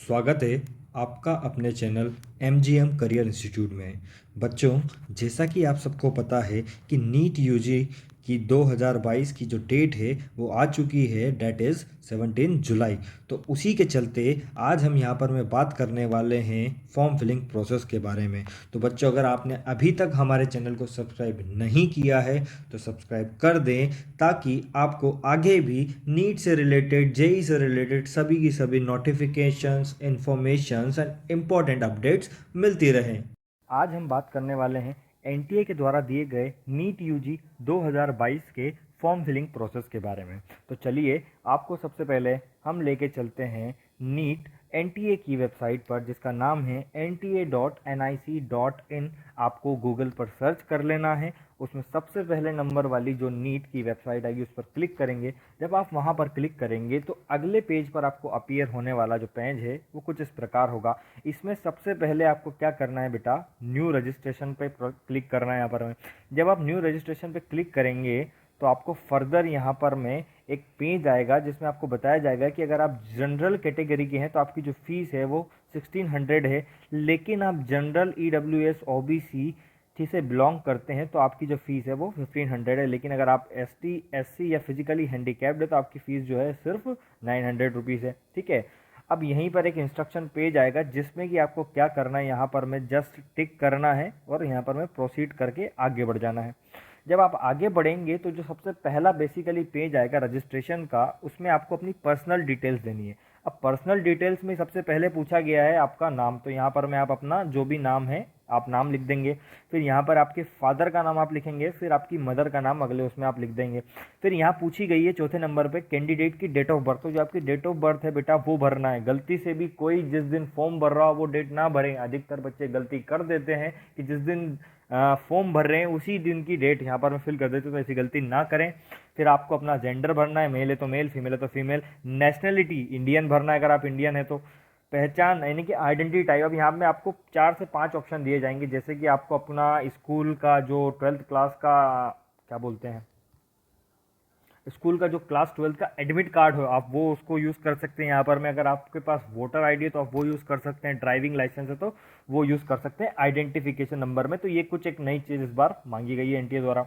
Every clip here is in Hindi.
स्वागत है आपका अपने चैनल MGM करियर इंस्टीट्यूट में। बच्चों, जैसा कि आप सबको पता है कि नीट यूजी की 2022 की जो डेट है वो आ चुकी है, डेट इज़ 17 जुलाई। तो उसी के चलते आज हम यहाँ पर बात करने वाले हैं फॉर्म फिलिंग प्रोसेस के बारे में। तो बच्चों, अगर आपने अभी तक हमारे चैनल को सब्सक्राइब नहीं किया है तो सब्सक्राइब कर दें, ताकि आपको आगे भी नीट से रिलेटेड, जेई से रिलेटेड सभी की सभी notifications, informations and important updates मिलती रहें। आज हम बात करने वाले हैं एनटीए के द्वारा दिए गए नीट यूजी 2022 के फॉर्म फिलिंग प्रोसेस के बारे में। तो चलिए आपको सबसे पहले हम लेके चलते हैं नीट एनटीए की वेबसाइट पर, जिसका नाम है nta.nic.in। आपको गूगल पर सर्च कर लेना है। उसमें सबसे पहले नंबर वाली जो नीट की वेबसाइट आएगी उस पर क्लिक करेंगे। जब आप वहां पर क्लिक करेंगे तो अगले पेज पर आपको अपीयर होने वाला जो पेज है वो कुछ इस प्रकार होगा। इसमें सबसे पहले आपको क्या करना है बेटा, न्यू रजिस्ट्रेशन पे क्लिक करना है। यहाँ पर जब आप न्यू रजिस्ट्रेशन पे क्लिक करेंगे तो आपको फर्दर यहाँ पर में एक पेज आएगा जिसमें आपको बताया जाएगा कि अगर आप जनरल कैटेगरी के हैं तो आपकी जो फीस है वो 1600 है, लेकिन आप जनरल EWS OBC से बिलोंग करते हैं तो आपकी जो फीस है वो 1500 है। लेकिन अगर आप ST SC या फिजिकली हैंडीकैप्ड है तो आपकी फीस जो है सिर्फ 900 रुपीज़ है। ठीक है। अब यहीं पर एक इंस्ट्रक्शन पेज आएगा जिसमें कि आपको क्या करना है, यहाँ पर मैं जस्ट टिक करना है और यहाँ पर मैं प्रोसीड करके आगे बढ़ जाना है। जब आप आगे बढ़ेंगे तो जो सबसे पहला बेसिकली पेज आएगा रजिस्ट्रेशन का, उसमें आपको अपनी पर्सनल डिटेल्स देनी है। अब पर्सनल डिटेल्स में सबसे पहले पूछा गया है आपका नाम, तो यहाँ पर मैं आप अपना जो भी नाम है आप नाम लिख देंगे। फिर यहाँ पर आपके फादर का नाम आप लिखेंगे, फिर आपकी मदर का नाम अगले उसमें आप लिख देंगे। फिर यहाँ पूछी गई है चौथे नंबर पे कैंडिडेट की डेट ऑफ बर्थ। तो जो आपकी डेट ऑफ बर्थ है बेटा वो भरना है। गलती से भी कोई जिस दिन फॉर्म भर रहा हो वो डेट ना भरें। अधिकतर बच्चे गलती कर देते हैं कि जिस दिन फॉर्म भर रहे हैं उसी दिन की डेट यहाँ पर मैं फिल कर देते हूँ, तो ऐसी गलती ना करें। फिर आपको अपना जेंडर भरना है, मेल है तो मेल, फीमेल है तो फीमेल। नेशनलिटी इंडियन भरना है अगर आप इंडियन है तो। पहचान यानी कि आइडेंटिटी टाइप, अब यहाँ में आपको 4 से 5 ऑप्शन दिए जाएंगे, जैसे कि आपको अपना स्कूल का जो 12th क्लास का क्या बोलते हैं, स्कूल का जो क्लास 12th का एडमिट कार्ड हो आप वो उसको यूज़ कर सकते हैं यहाँ पर में। अगर आपके पास वोटर आईडी है तो आप वो यूज़ कर सकते हैं, ड्राइविंग लाइसेंस है तो वो यूज़ कर सकते हैं आइडेंटिफिकेशन नंबर में। तो ये कुछ एक नई चीज़ इस बार मांगी गई है एनटीए द्वारा।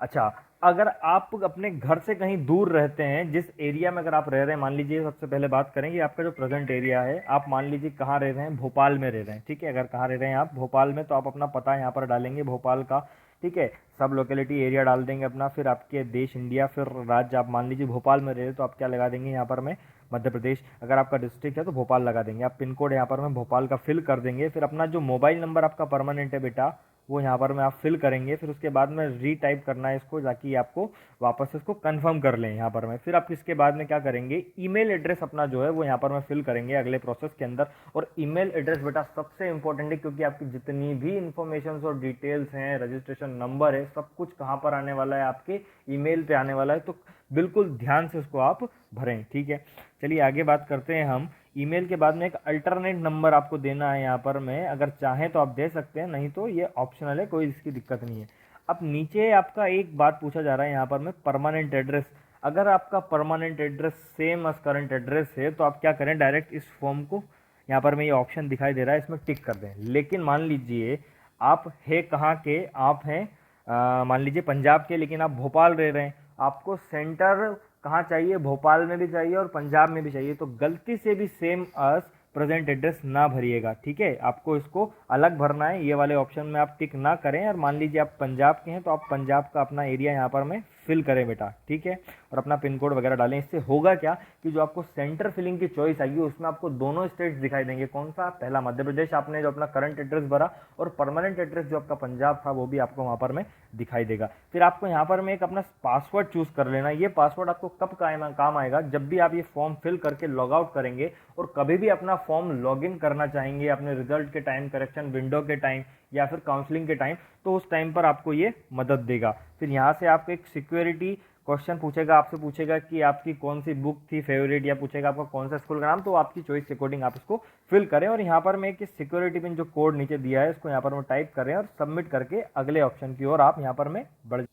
अच्छा, अगर आप अपने घर से कहीं दूर रहते हैं, जिस एरिया में अगर आप रह रहे हैं, मान लीजिए सबसे पहले बात करेंगे आपका जो प्रेजेंट एरिया है, आप मान लीजिए कहाँ रह रहे हैं, भोपाल में रह रहे हैं। ठीक है, अगर कहाँ रह रहे हैं आप भोपाल में तो आप अपना पता यहाँ पर डालेंगे भोपाल का। ठीक है, सब लोकेलिटी एरिया डाल देंगे अपना, फिर आपके देश इंडिया, फिर राज्य आप मान लीजिए भोपाल में रह रहे तो आप क्या लगा देंगे यहाँ पर में मध्य प्रदेश। अगर आपका डिस्ट्रिक्ट है तो भोपाल लगा देंगे। आप पिन कोड यहाँ पर में भोपाल का फिल कर देंगे। फिर अपना जो मोबाइल नंबर आपका परमानेंट है बेटा वो यहाँ पर में आप फिल करेंगे। फिर उसके बाद में रीटाइप करना है इसको, ताकि आपको वापस से इसको कंफर्म कर लें यहाँ पर में। फिर आप इसके बाद में क्या करेंगे, ईमेल एड्रेस अपना जो है वो यहाँ पर में फिल करेंगे अगले प्रोसेस के अंदर। और ईमेल एड्रेस बेटा सबसे इंपॉर्टेंट है, क्योंकि आपकी जितनी भी इंफॉर्मेशन और डिटेल्स हैं, रजिस्ट्रेशन नंबर है, सब कुछ कहाँ पर आने वाला है, आपके ईमेल पे आने वाला है। तो बिल्कुल ध्यान से उसको आप भरें। ठीक है, चलिए आगे बात करते हैं हम। ईमेल के बाद में एक अल्टरनेट नंबर आपको देना है यहाँ पर में, अगर चाहें तो आप दे सकते हैं, नहीं तो ये ऑप्शनल है, कोई इसकी दिक्कत नहीं है। अब नीचे आपका एक बात पूछा जा रहा है यहाँ पर में, परमानेंट एड्रेस। अगर आपका permanent address same as current address है तो आप क्या करें, डायरेक्ट इस फॉर्म को यहाँ पर में ये ऑप्शन दिखाई दे रहा है इसमें टिक कर दें। लेकिन मान लीजिए आप है कहाँ के, आप हैं मान लीजिए पंजाब के, लेकिन आप भोपाल रह रहे हैं, आपको सेंटर कहाँ चाहिए, भोपाल में भी चाहिए और पंजाब में भी चाहिए, तो गलती से भी सेम अस प्रेजेंट एड्रेस ना भरिएगा। ठीक है, आपको इसको अलग भरना है, ये वाले ऑप्शन में आप टिक ना करें। और मान लीजिए आप पंजाब के हैं तो आप पंजाब का अपना एरिया यहाँ पर में फिल करें बेटा। ठीक है, और अपना पिन कोड वगैरह डालें। इससे होगा क्या कि जो आपको सेंटर फिलिंग की चॉइस आएगी उसमें आपको दोनों स्टेट्स दिखाई देंगे। कौन सा, पहला मध्य प्रदेश आपने जो अपना करंट एड्रेस भरा, और परमानेंट एड्रेस जो आपका पंजाब था वो भी आपको वहाँ पर में दिखाई देगा। फिर आपको यहाँ पर में एक अपना पासवर्ड चूज कर लेना। ये पासवर्ड आपको कब काम आएगा, जब भी आप ये फॉर्म फिल करके लॉग आउट करेंगे और कभी भी अपना फॉर्म लॉग इन करना चाहेंगे अपने रिजल्ट के टाइम, करेक्शन विंडो के टाइम या फिर काउंसलिंग के टाइम, तो उस टाइम पर आपको ये मदद देगा। फिर यहाँ से आपको एक सिक्योरिटी क्वेश्चन पूछेगा, आपसे पूछेगा कि आपकी कौन सी बुक थी फेवरेट, या पूछेगा आपका कौन सा स्कूल का नाम, तो आपकी चॉइस के अकॉर्डिंग आप इसको फिल करें। और यहाँ पर मैं एक सिक्योरिटी पिन जो कोड नीचे दिया है इसको यहाँ पर मैं टाइप करें और सबमिट करके अगले ऑप्शन की ओर आप यहाँ पर मैं बढ़।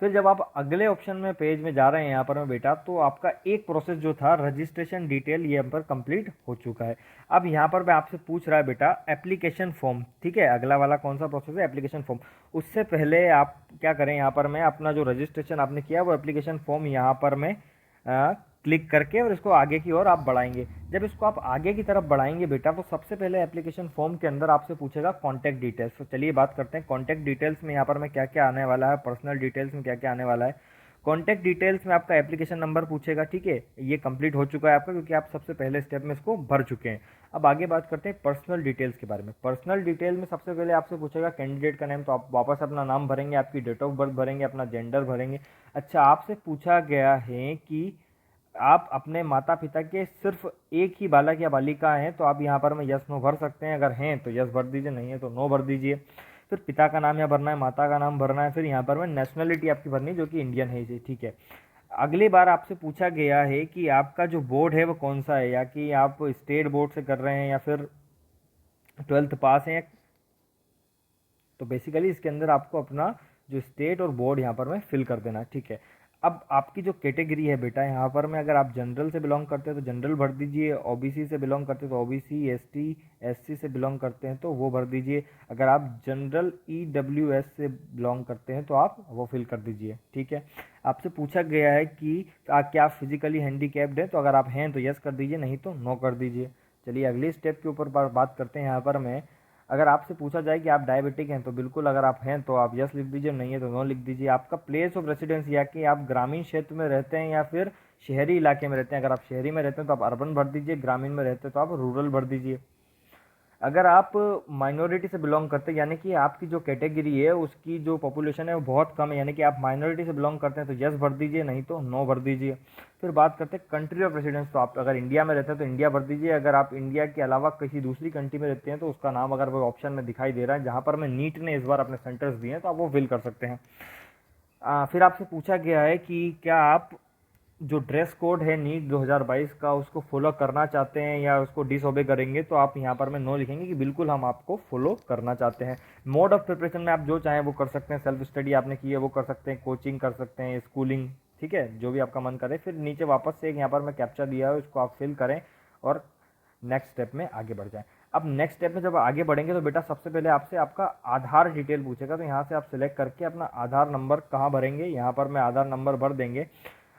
फिर जब आप अगले ऑप्शन में पेज में जा रहे हैं यहाँ पर में बेटा, तो आपका एक प्रोसेस जो था रजिस्ट्रेशन डिटेल ये हम पर कंप्लीट हो चुका है। अब यहाँ पर मैं आपसे पूछ रहा है बेटा एप्लीकेशन फॉर्म, ठीक है, अगला वाला कौन सा प्रोसेस है, एप्लीकेशन फॉर्म। उससे पहले आप क्या करें, यहाँ पर मैं अपना जो रजिस्ट्रेशन आपने किया वो एप्लीकेशन फॉर्म यहाँ पर मैं क्लिक करके और इसको आगे की ओर आप बढ़ाएंगे। जब इसको आप आगे की तरफ बढ़ाएंगे बेटा, तो सबसे पहले एप्लीकेशन फॉर्म के अंदर आपसे पूछेगा कॉन्टैक्ट डिटेल्स। तो चलिए बात करते हैं कॉन्टैक्ट डिटेल्स में यहाँ पर मैं क्या क्या आने वाला है, पर्सनल डिटेल्स में क्या क्या आने वाला है। कॉन्टैक्ट डिटेल्स में आपका एप्लीकेशन नंबर पूछेगा, ठीक है, ये कंप्लीट हो चुका है आपका क्योंकि आप सबसे पहले स्टेप में इसको भर चुके हैं। अब आगे बात करते हैं पर्सनल डिटेल्स के बारे में। पर्सनल डिटेल में सबसे पहले आपसे पूछेगा कैंडिडेट का नेम, तो आप वापस अपना नाम भरेंगे, आपकी डेट ऑफ बर्थ भरेंगे, अपना जेंडर भरेंगे। अच्छा, आपसे पूछा गया है कि आप अपने माता पिता के सिर्फ एक ही बालक या बालिका हैं, तो आप यहाँ पर में यस नो भर सकते हैं, अगर हैं तो यस भर दीजिए, नहीं है तो नो भर दीजिए। फिर पिता का नाम यहाँ भरना है, माता का नाम भरना है, फिर यहाँ पर में नेशनलिटी आपकी भरनी है जो कि इंडियन है, ठीक है। अगली बार आपसे पूछा गया है कि आपका जो बोर्ड है वो कौन सा है, या कि आप स्टेट बोर्ड से कर रहे हैं या फिर 12th पास हैं। तो बेसिकली इसके अंदर आपको अपना जो स्टेट और बोर्ड यहाँ पर में फिल कर देना है, ठीक है। अब आपकी जो कैटेगरी है बेटा, यहाँ पर में अगर आप जनरल से बिलोंग करते हैं तो जनरल भर दीजिए, ओबीसी से बिलोंग करते हैं तो ओबीसी, एसटी एससी से बिलोंग करते हैं तो वो भर दीजिए। अगर आप जनरल ईडब्ल्यूएस से बिलोंग करते हैं तो आप वो फिल कर दीजिए, ठीक है। आपसे पूछा गया है कि क्या आप फिजिकली हैंडीकैप्ड हैं, तो अगर आप हैं तो यस कर दीजिए, नहीं तो नो कर दीजिए। चलिए अगले स्टेप के ऊपर बात करते हैं। यहाँ पर मैं अगर आपसे पूछा जाए कि आप डायबिटिक हैं, तो बिल्कुल अगर आप हैं तो आप यस लिख दीजिए, नहीं है तो नो लिख दीजिए। आपका प्लेस ऑफ रेसिडेंस, या कि आप ग्रामीण क्षेत्र में रहते हैं या फिर शहरी इलाके में रहते हैं। अगर आप शहरी में रहते हैं तो आप अर्बन भर दीजिए, ग्रामीण में रहते हैं तो आप रूरल भर दीजिए। अगर आप माइनॉरिटी से बिलोंग करते हैं, यानी कि आपकी जो कैटेगरी है उसकी जो पॉपुलेशन है वो बहुत कम है, यानी कि आप माइनॉरिटी से बिलोंग करते हैं तो यस भर दीजिए, नहीं तो नो भर दीजिए। फिर बात करते हैं कंट्री ऑफ रेसिडेंस, तो आप अगर इंडिया में रहते हैं तो इंडिया भर दीजिए। अगर आप इंडिया के अलावा किसी दूसरी कंट्री में रहते हैं तो उसका नाम अगर वो ऑप्शन में दिखाई दे रहा है, जहाँ पर मैं नीट ने इस बार अपने सेंटर्स दिए हैं, तो आप वो फिल कर सकते हैं। फिर आपसे पूछा गया है कि क्या आप जो ड्रेस कोड है नीट 2022 का उसको फॉलो करना चाहते हैं या उसको डिसओबे करेंगे, तो आप यहाँ पर मैं नो लिखेंगे कि बिल्कुल हम आपको फॉलो करना चाहते हैं। मोड ऑफ प्रिपरेशन में आप जो चाहें वो कर सकते हैं, सेल्फ स्टडी आपने की है वो कर सकते हैं, कोचिंग कर सकते हैं, स्कूलिंग, ठीक है, जो भी आपका मन करे। फिर नीचे वापस से एक यहाँ पर मैं कैप्चा दिया है उसको आप फिल करें और नेक्स्ट स्टेप में आगे बढ़ जाएं। अब नेक्स्ट स्टेप में जब आगे बढ़ेंगे तो बेटा सबसे पहले आपसे आपका आधार डिटेल पूछेगा, तो यहाँ से आप सिलेक्ट करके अपना आधार नंबर कहाँ भरेंगे, यहाँ पर मैं आधार नंबर भर देंगे।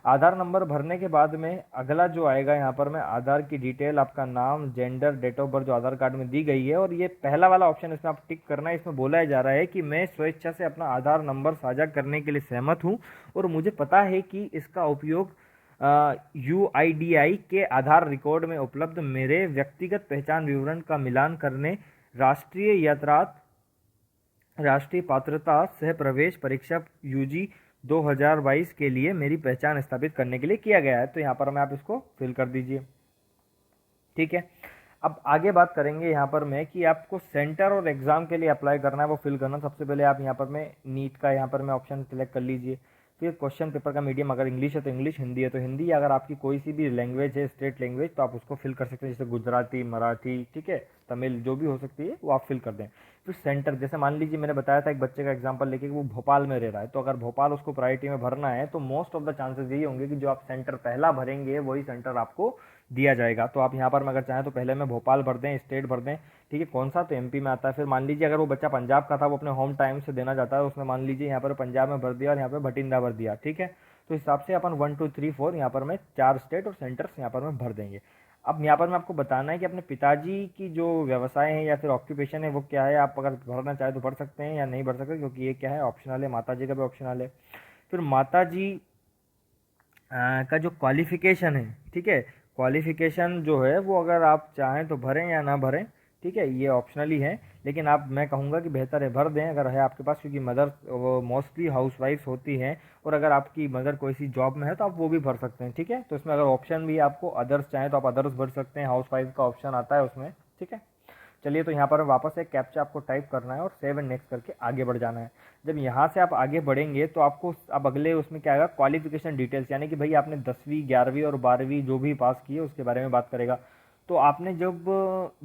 आधार नंबर भरने के बाद में अगला जो आएगा यहाँ पर मैं आधार की डिटेल, आपका नाम, जेंडर, डेट ऑफ बर्थ जो आधार कार्ड में दी गई है, और ये पहला वाला ऑप्शन इसमें आप टिक करना है। इसमें बोला जा रहा है कि मैं स्वेच्छा से अपना आधार नंबर साझा करने के लिए सहमत हूँ और मुझे पता है कि इसका उपयोग UIDAI के आधार रिकॉर्ड में उपलब्ध मेरे व्यक्तिगत पहचान विवरण का मिलान करने, राष्ट्रीय पात्रता सह प्रवेश परीक्षा UG 2022 के लिए मेरी पहचान स्थापित करने के लिए किया गया है। तो यहाँ पर मैं आप इसको फिल कर दीजिए, ठीक है। अब आगे बात करेंगे यहाँ पर मैं कि आपको सेंटर और एग्ज़ाम के लिए अप्लाई करना है वो फिल करना। सबसे पहले आप यहाँ पर मैं नीट का यहाँ पर मैं ऑप्शन सेलेक्ट कर लीजिए। फिर क्वेश्चन पेपर का मीडियम अगर इंग्लिश है तो इंग्लिश, हिंदी है तो हिंदी, अगर आपकी कोई सी भी लैंग्वेज है स्टेट लैंग्वेज तो आप उसको फिल कर सकते हैं, जैसे गुजराती, मराठी, ठीक है, तमिल, जो भी हो सकती है वो आप फिल कर दें। फिर सेंटर, जैसे मान लीजिए मैंने बताया था एक बच्चे का एग्जांपल लेके कि वो भोपाल में रह रहा है, तो अगर भोपाल उसको प्रायोरिटी में भरना है तो मोस्ट ऑफ द चांसेस यही होंगे कि जो आप सेंटर पहला भरेंगे वही सेंटर आपको दिया जाएगा। तो आप यहाँ पर मैं अगर चाहें तो पहले में भोपाल भर दें, स्टेट भर दें, ठीक है, कौन सा, तो MP में आता है। फिर मान लीजिए अगर वो बच्चा पंजाब का था, वो अपने होम टाइम से देना चाहता है, उसने मान लीजिए यहाँ पर पंजाब में भर दिया और यहाँ पर भटिंडा भर दिया, ठीक है। तो हिसाब से अपन 1 2 3 4 यहाँ पर मैं 4 स्टेट और सेंटर्स यहाँ पर मैं भर देंगे। अब यहाँ पर मैं आपको बताना है कि अपने पिताजी की जो व्यवसाय है या फिर ऑक्यूपेशन है वो क्या है। आप अगर भरना चाहे तो भर सकते हैं या नहीं भर सकते, क्योंकि ये क्या है, ऑप्शनल है। माता जी का भी ऑप्शनल है। फिर माता जी का जो क्वालिफिकेशन है, ठीक है, क्वालिफिकेशन जो है वो अगर आप चाहें तो भरें या ना भरें, ठीक है, ये ऑप्शनली है, लेकिन आप, मैं कहूँगा कि बेहतर है भर दें अगर है आपके पास, क्योंकि मदर वो मोस्टली हाउसवाइफ्स होती हैं, और अगर आपकी मदर कोई सी जॉब में है तो आप वो भी भर सकते हैं, ठीक है। तो इसमें अगर ऑप्शन भी आपको अदर्स चाहें तो आप अदर्स भर सकते हैं, हाउसवाइफ का ऑप्शन आता है उसमें, ठीक है। चलिए, तो यहाँ पर वापस एक कैप्चा आपको टाइप करना है और सेव एंड नेक्स्ट करके आगे बढ़ जाना है। जब यहाँ से आप आगे बढ़ेंगे तो आपको अब अगले उसमें क्या आएगा, क्वालिफिकेशन डिटेल्स, यानी कि भाई आपने 10वीं 11वीं और 12वीं जो भी पास की है उसके बारे में बात करेगा। तो आपने जब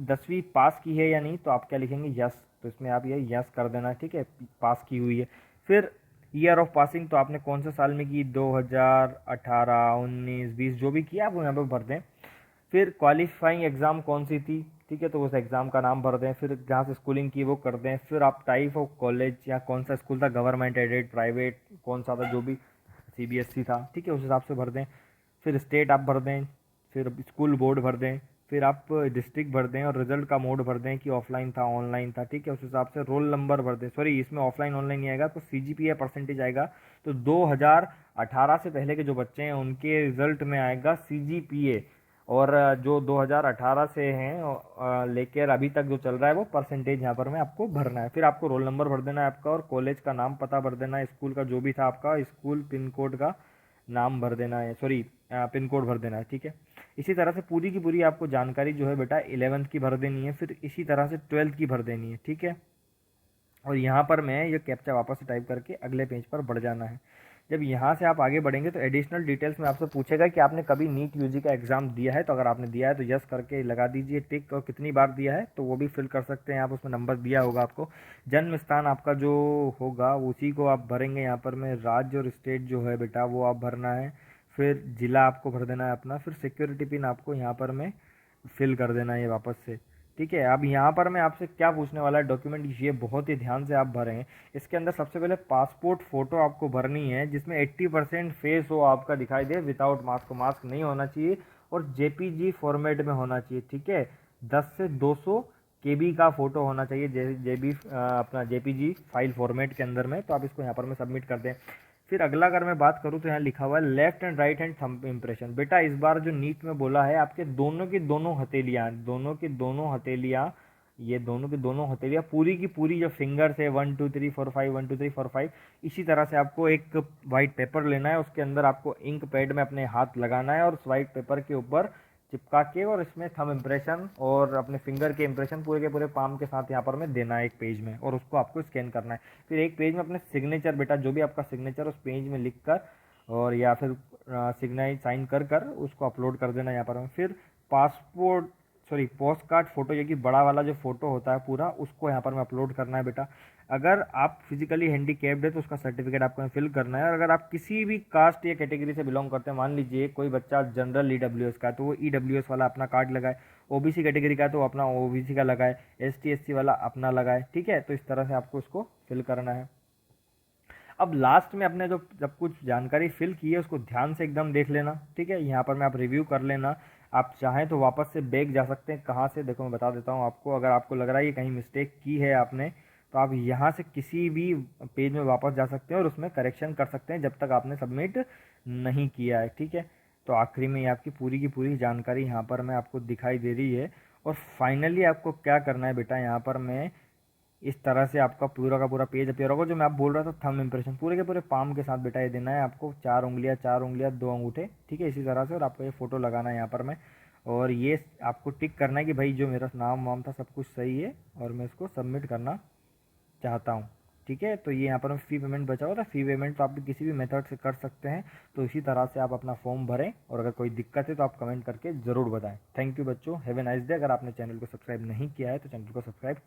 10वीं पास की है या नहीं, तो आप क्या लिखेंगे, यस, तो इसमें आप ये यस कर देना, ठीक है, पास की हुई है। फिर ईयर ऑफ पासिंग तो आपने कौन से साल में की, 2018, 19, 20 जो भी किया आप वो यहाँ पे भर दें। फिर क्वालिफाइंग एग्ज़ाम कौन सी थी, ठीक है, तो उस एग्ज़ाम का नाम भर दें। फिर जहाँ से स्कूलिंग की वो कर दें। फिर आप टाइप ऑफ कॉलेज या कौन सा स्कूल था, गवर्नमेंट एडेड, प्राइवेट, कौन सा था, जो भी सीबीएसई था, ठीक है, उस हिसाब से भर दें। फिर स्टेट आप भर दें। फिर स्कूल बोर्ड भर दें। फिर आप डिस्ट्रिक्ट भर दें और रिजल्ट का मोड भर दें कि ऑफलाइन था ऑनलाइन था, ठीक है, उस हिसाब से रोल नंबर भर दें। सॉरी, इसमें ऑफलाइन ऑनलाइन नहीं आएगा, तो सीजीपीए परसेंटेज आएगा। तो 2018 से पहले के जो बच्चे हैं उनके रिजल्ट में आएगा सीजीपीए, और जो 2018 से हैं लेकर अभी तक जो चल रहा है वो परसेंटेज यहाँ पर में आपको भरना है। फिर आपको रोल नंबर भर देना है आपका, और कॉलेज का नाम पता भर देना है, स्कूल का जो भी था आपका स्कूल पिन कोड का नाम भर देना है, सॉरी पिन कोड भर देना है, ठीक है। इसी तरह से पूरी की पूरी आपको जानकारी जो है बेटा 11th की भर देनी है। फिर इसी तरह से 12th की भर देनी है, ठीक है। और यहाँ पर मैं ये कैप्चा वापस से टाइप करके अगले पेज पर बढ़ जाना है। जब यहाँ से आप आगे बढ़ेंगे तो एडिशनल डिटेल्स में आपसे पूछेगा कि आपने कभी नीट यूजी का एग्ज़ाम दिया है, तो अगर आपने दिया है तो यस करके लगा दीजिए टिक, और कितनी बार दिया है तो वो भी फिल कर सकते हैं आप, उसमें नंबर दिया होगा आपको। जन्म स्थान आपका जो होगा उसी को आप भरेंगे यहाँ पर में। राज्य और स्टेट जो है बेटा वो आप भरना है। फिर जिला आपको भर देना है अपना। फिर सिक्योरिटी पिन आपको यहाँ पर में फिल कर देना है ये वापस से, ठीक है। अब यहाँ पर मैं आपसे क्या पूछने वाला है, डॉक्यूमेंट ये बहुत ही ध्यान से आप भरें। इसके अंदर सबसे पहले पासपोर्ट फ़ोटो आपको भरनी है जिसमें 80% फेस हो आपका दिखाई दे, विदाउट मास्क, मास्क नहीं होना चाहिए, और जेपीजी फॉर्मेट में होना चाहिए, ठीक है। 10 से 200 केबी का फ़ोटो होना चाहिए जेबी अपना जेपीजी फाइल फॉर्मेट के अंदर में। तो आप इसको यहाँ पर मैं सबमिट कर दें। फिर अगला अगर मैं बात करूँ तो यहाँ लिखा हुआ है left and right hand thumb impression. बेटा इस बार जो नीट में बोला है आपके दोनों की दोनों हथेलियाँ, दोनों की दोनों हथेलियाँ, ये दोनों की दोनों हथेलियाँ पूरी की पूरी जो फिंगर्स है 1 2 3 4 5 1 2 3 4 5, इसी तरह से आपको एक वाइट पेपर लेना है, उसके अंदर आपको इंक पैड में अपने हाथ लगाना है और उस वाइट पेपर के ऊपर चिपका के, और इसमें थंब इम्प्रेशन और अपने फिंगर के इम्प्रेशन पूरे के पूरे पाम के साथ यहाँ पर में देना है एक पेज में, और उसको आपको स्कैन करना है। फिर एक पेज में अपने सिग्नेचर, बेटा जो भी आपका सिग्नेचर उस पेज में लिख कर और या फिर सिग्नाइज साइन कर कर उसको अपलोड कर देना यहाँ पर में। फिर passport sorry post card photo, ये कि बड़ा वाला जो फोटो होता है पूरा, उसको यहाँ पर में अपलोड करना है बेटा। अगर आप फिजिकली हैंडीकैप्ड है तो उसका सर्टिफिकेट आपको फिल करना है। और अगर आप किसी भी कास्ट या कैटेगरी से बिलोंग करते हैं, मान लीजिए कोई बच्चा जनरल ईडब्ल्यूएस का है तो वो ईडब्ल्यूएस वाला अपना कार्ड लगाए, ओबीसी कैटेगरी का है तो अपना ओबीसी का लगाए, एसटी एससी वाला अपना लगाए, ठीक है। तो इस तरह से आपको उसको फिल करना है। अब लास्ट में अपने जो जब कुछ जानकारी फिल की है उसको ध्यान से एकदम देख लेना, ठीक है। यहाँ पर मैं आप रिव्यू कर लेना। आप चाहें तो वापस से बैक जा सकते हैं, कहाँ से देखो मैं बता देता हूँ आपको। अगर आपको लग रहा है कि कहीं मिस्टेक की है आपने, तो आप यहाँ से किसी भी पेज में वापस जा सकते हैं और उसमें करेक्शन कर सकते हैं जब तक आपने सबमिट नहीं किया है, ठीक है। तो आखिरी में ये आपकी पूरी की पूरी जानकारी यहाँ पर मैं आपको दिखाई दे रही है। और फाइनली आपको क्या करना है बेटा, यहाँ पर मैं इस तरह से आपका पूरा का पूरा पेज अपीयर होगा। जो मैं आप बोल रहा था थंब इम्प्रेशन पूरे के पूरे पाम के साथ बेटा ये देना है आपको, 4 उंगलियां 2 अंगूठे, ठीक है, इसी तरह से। और आपको ये फ़ोटो लगाना है यहाँ पर में, और ये आपको टिक करना है कि भाई जो मेरा नाम वाम था सब कुछ सही है और मैं इसको सबमिट करना चाहता हूँ, ठीक है। तो ये यहाँ पर फ़ी पेमेंट बचा हुआ था। फ़ी पेमेंट तो आप भी किसी भी मेथड से कर सकते हैं। तो इसी तरह से आप अपना फॉर्म भरें, और अगर कोई दिक्कत है तो आप कमेंट करके ज़रूर बताएं। थैंक यू बच्चों, हैव ए नाइस डे। अगर आपने चैनल को सब्सक्राइब नहीं किया है तो चैनल को सब्सक्राइब कर